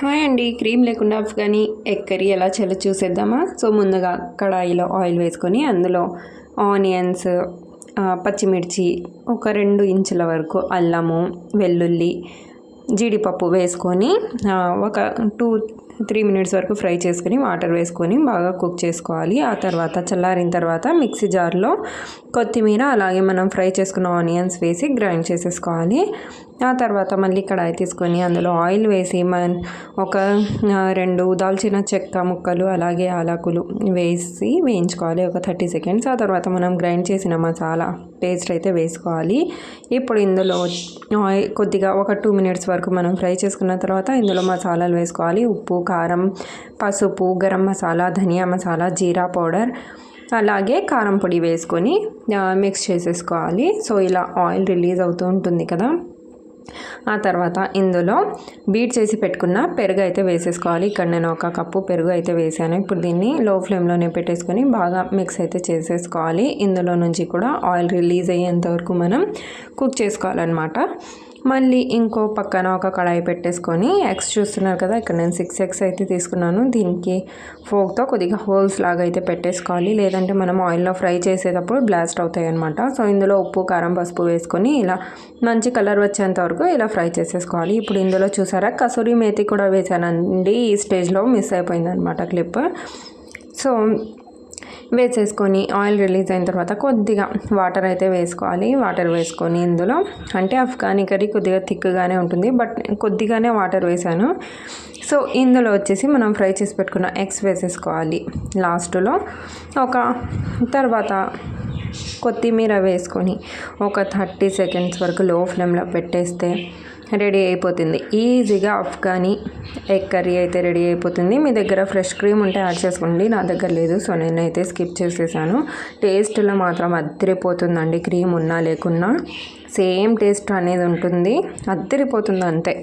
Hi అండి. Cream లేకుండా Afghani egg curry ఎలా చేయాలో చూసేద్దామా. సో ముందుగా కడాయిలో ఆయిల్ వేసుకొని అందులో ఆనియన్స్, పచ్చిమిర్చి, ఒక 2 ఇంచుల వరకు అల్లము, వెల్లుల్లి, జీడిపప్పు వేసుకొని ఒక 2-3 మినిట్స్ వరకు ఫ్రై చేసుకొని వాటర్ వేసుకొని బాగా కుక్ చేసుకోవాలి. ఆ తర్వాత చల్లారిన తర్వాత మిక్సీ జార్లో కొత్తిమీర అలాగే మనం ఫ్రై చేసుకున్న ఆనియన్స్ వేసి గ్రైండ్ చేసేసుకోవాలి. ఆ తర్వాత మళ్ళీ కడాయి తీసుకొని అందులో ఆయిల్ వేసి ఒక 2 దాల్చిన చెక్క ముక్కలు అలాగే యాలకులు వేసి వేయించుకోవాలి ఒక 30 సెకండ్స్. ఆ తర్వాత మనం గ్రైండ్ చేసిన మసాలా పేస్ట్ అయితే వేసుకోవాలి. ఇప్పుడు ఇందులో కొద్దిగా ఒక 2 మినిట్స్ వరకు మనం ఫ్రై చేసుకున్న తర్వాత ఇందులో మసాలాలు వేసుకోవాలి. ఉప్పు, కారం, పసుపు, గరం మసాలా, ధనియా మసాలా, జీరా పౌడర్ అలాగే కారం పొడి వేసుకొని మిక్స్ చేసేసుకోవాలి. సో ఇలా ఆయిల్ రిలీజ్ అవుతూ ఉంటుంది కదా. ఆ తర్వాత ఇందులో బీట్ చేసి పెట్టుకున్న పెరుగు అయితే వేసేసుకోవాలి. ఇక్కడ నేను 1 కప్పు పెరుగు అయితే వేసాను. ఇప్పుడు దీన్ని లో ఫ్లేమ్లోనే పెట్టేసుకొని బాగా మిక్స్ అయితే చేసేసుకోవాలి. ఇందులో నుంచి కూడా ఆయిల్ రిలీజ్ అయ్యేంత వరకు మనం కుక్ చేసుకోవాలన్నమాట. మళ్ళీ ఇంకో పక్కన ఒక కడాయి పెట్టేసుకొని ఎగ్స్ చూస్తున్నారు కదా, ఇక్కడ నేను 6 ఎగ్స్ అయితే తీసుకున్నాను. దీనికి ఫోక్తో కొద్దిగా హోల్స్ లాగా అయితే పెట్టేసుకోవాలి, లేదంటే మనం ఆయిల్లో ఫ్రై చేసేటప్పుడు బ్లాస్ట్ అవుతాయి అనమాట. సో ఇందులో ఉప్పు, కారం, పసుపు వేసుకొని ఇలా మంచి కలర్ వచ్చేంత వరకు ఇలా ఫ్రై చేసేసుకోవాలి. ఇప్పుడు ఇందులో చూసారా కసూరి మేతి కూడా వేసానండి. ఈ స్టేజ్లో మిస్ అయిపోయింది అనమాట క్లిప్. సో వేసేసుకొని ఆయిల్ రిలీజ్ అయిన తర్వాత కొద్దిగా వాటర్ అయితే వేసుకోవాలి. వాటర్ వేసుకొని ఇందులో అంటే అఫ్ఘనీ కర్రీ కొద్దిగా థిక్గానే ఉంటుంది, బట్ కొద్దిగానే వాటర్ వేసాను. సో ఇందులో వచ్చేసి మనం ఫ్రై చేసి పెట్టుకున్న ఎగ్స్ వేసేసుకోవాలి లాస్ట్లో. తర్వాత కొత్తిమీర వేసుకొని ఒక 30 సెకండ్స్ వరకు లో ఫ్లేమ్లో పెట్టేస్తే రెడీ అయిపోతుంది. ఈజీగా అఫ్ఘనీ ఎగ్ కర్రీ అయితే రెడీ అయిపోతుంది. మీ దగ్గర ఫ్రెష్ క్రీమ్ ఉంటే యాడ్ చేసుకోండి, నా దగ్గర లేదు, సో నేనైతే స్కిప్ చేసేసాను. టేస్ట్లో మాత్రం అద్దరిపోతుందండి. క్రీమ్ ఉన్నా లేకున్నా సేమ్ టేస్ట్ అనేది ఉంటుంది, అద్దరిపోతుంది అంతే.